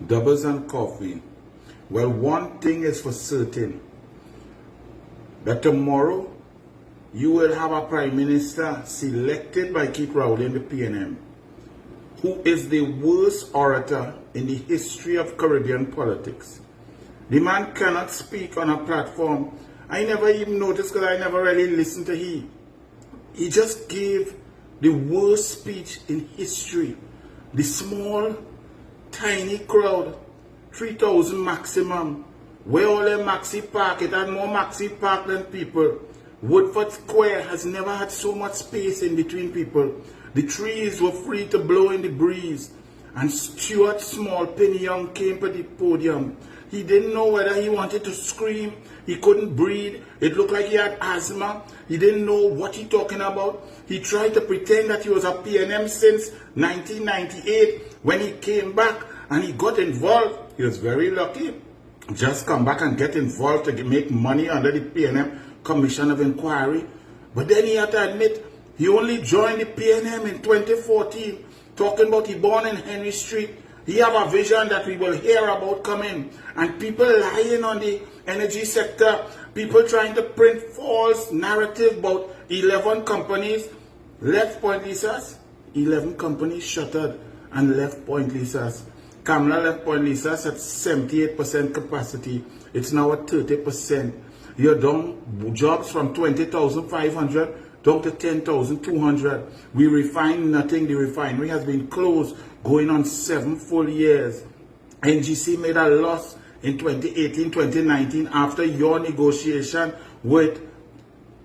doubles and coffee. Well, one thing is for certain, that tomorrow you will have a Prime Minister selected by Keith Rowley in the PNM, who is the worst orator in the history of Caribbean politics. The man cannot speak on a platform. I never even noticed because I never really listened to him. He just gave the worst speech in history. The small, tiny crowd, 3,000 maximum, where all the maxi park, it had more maxi park than people. Woodford Square has never had so much space in between people. The trees were free to blow in the breeze. And Stuart Smallpin Young came to the podium. He didn't know whether he wanted to scream. He couldn't breathe. It looked like he had asthma. He didn't know what he talking about. He tried to pretend that he was a PNM since 1998. When he came back and he got involved, he was very lucky. Just come back and get involved to make money under the PNM Commission of Inquiry. But then he had to admit he only joined the PNM in 2014, talking about he born in Henry Street. He have a vision that we will hear about coming. And people lying on the energy sector, people trying to print false narrative about 11 companies left Point Lisas. 11 companies shuttered and left Point Lisas. Kamla left Point Lisas at 78% capacity. It's now at 30%. You're down jobs from 20,500 down to 10,200. We refine nothing. The refinery has been closed, going on 7 full years. NGC made a loss in 2018, 2019 after your negotiation with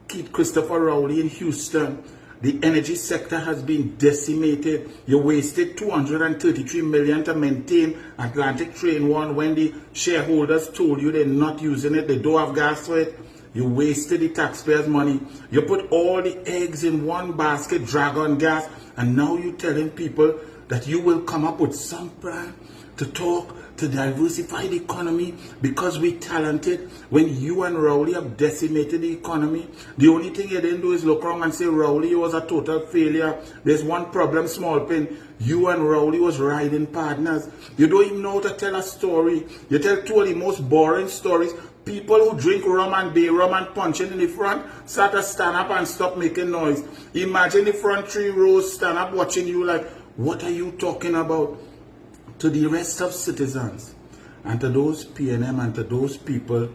Keith Christopher Rowley in Houston. The energy sector has been decimated. You wasted $233 million to maintain Atlantic Train 1 when the shareholders told you they're not using it, they don't have gas for it. You wasted the taxpayers' money. You put all the eggs in one basket, Dragon Gas, and now you're telling people that you will come up with some plan to talk, to diversify the economy because we're talented. When you and Rowley have decimated the economy, the only thing you didn't do is look around and say Rowley was a total failure. There's one problem, Smallpin. You and Rowley was riding partners. You don't even know how to tell a story. You tell two of the most boring stories. People who drink rum and bay rum and punching in the front start to stand up and stop making noise. Imagine the front 3 rows stand up watching you like, what are you talking about? To the rest of citizens and to those PNM and to those people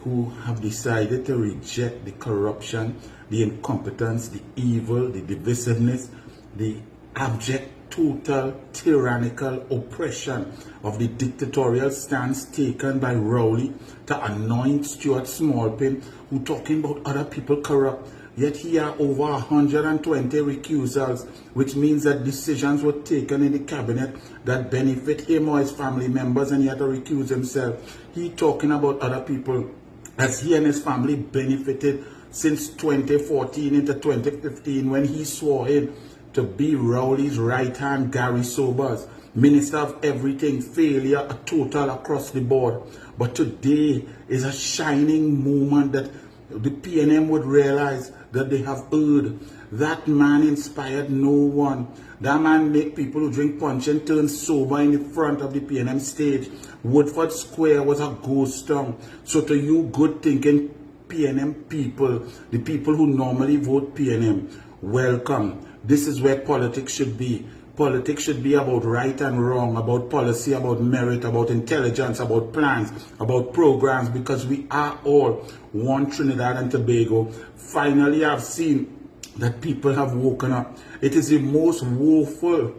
who have decided to reject the corruption, the incompetence, the evil, the divisiveness, the abject, total, tyrannical oppression of the dictatorial stance taken by Rowley to anoint Stuart Smallpin, who talking about other people corrupt. Yet here are over 120 recusals, which means that decisions were taken in the cabinet that benefit him or his family members, and he had to recuse himself. He talking about other people as he and his family benefited since 2014 into 2015 when he swore in to be Rowley's right hand, Gary Sobers, Minister of Everything, failure, a total across the board. But today is a shining moment that the PNM would realize that they have heard. That man inspired no one. That man made people who drink punch and turn sober in the front of the PNM stage. Woodford Square was a ghost town. So to you good thinking PNM people, the people who normally vote PNM, welcome. This is where politics should be. Politics should be about right and wrong, about policy, about merit, about intelligence, about plans, about programs, because we are all one Trinidad and Tobago. Finally, I've seen that people have woken up. It is the most woeful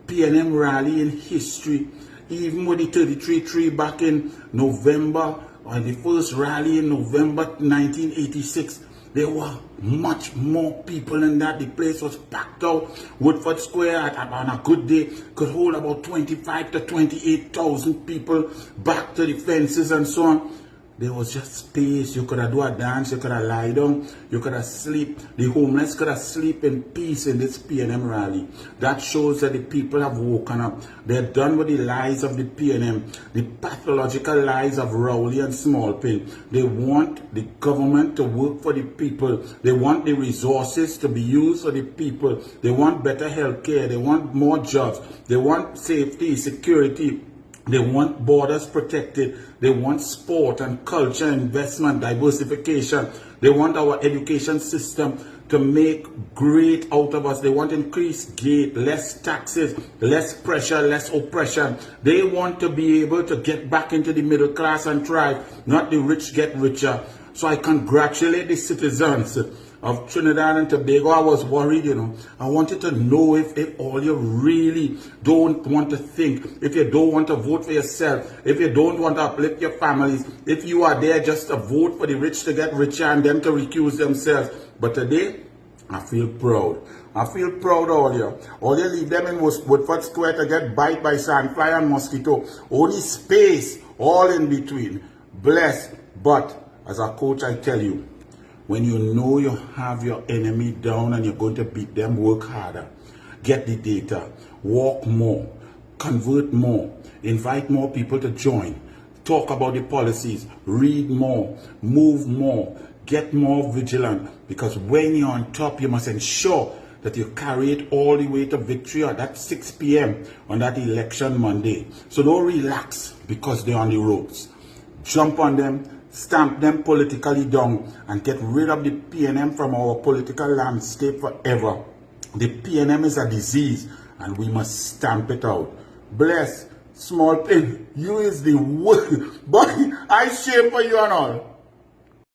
PNM rally in history. Even with the 33-3 back in November, or the first rally in November 1986, there were much more people than that. The place was packed out. Woodford Square on a good day could hold about 25 to 28,000 people back to the fences and so on. There was just space. You could have do a dance. You could have lie down. You could have sleep. The homeless could have sleep in peace in this PNM rally. That shows that the people have woken up. They're done with the lies of the PNM, the pathological lies of Rowley and Smallpin. They want the government to work for the people. They want the resources to be used for the people. They want better health care. They want more jobs. They want safety, security. They want borders protected. They want sport and culture, investment, diversification. They want our education system to make great out of us. They want increased gate, less taxes, less pressure, less oppression. They want to be able to get back into the middle class and thrive, not the rich get richer. So I congratulate the citizens of Trinidad and Tobago. I was worried, I wanted to know if all you really don't want to think, if you don't want to vote for yourself, if you don't want to uplift your families, if you are there just to vote for the rich to get richer and them to recuse themselves. But today, I feel proud. I feel proud all you. All you leave them in Woodford Square to get bite by sandfly and mosquito. Only space, all in between. Blessed. But as a coach, I tell you, when you know you have your enemy down and you're going to beat them, work harder. Get the data. Walk more. Convert more. Invite more people to join. Talk about the policies. Read more. Move more. Get more vigilant. Because when you're on top, you must ensure that you carry it all the way to victory at that 6 p.m. on that election Monday. So don't relax because they're on the ropes. Jump on them. Stamp them politically down and get rid of the PNM from our political landscape forever. The PNM is a disease and we must stamp it out. Bless, small pin, you is the worst. But I shame for you and all.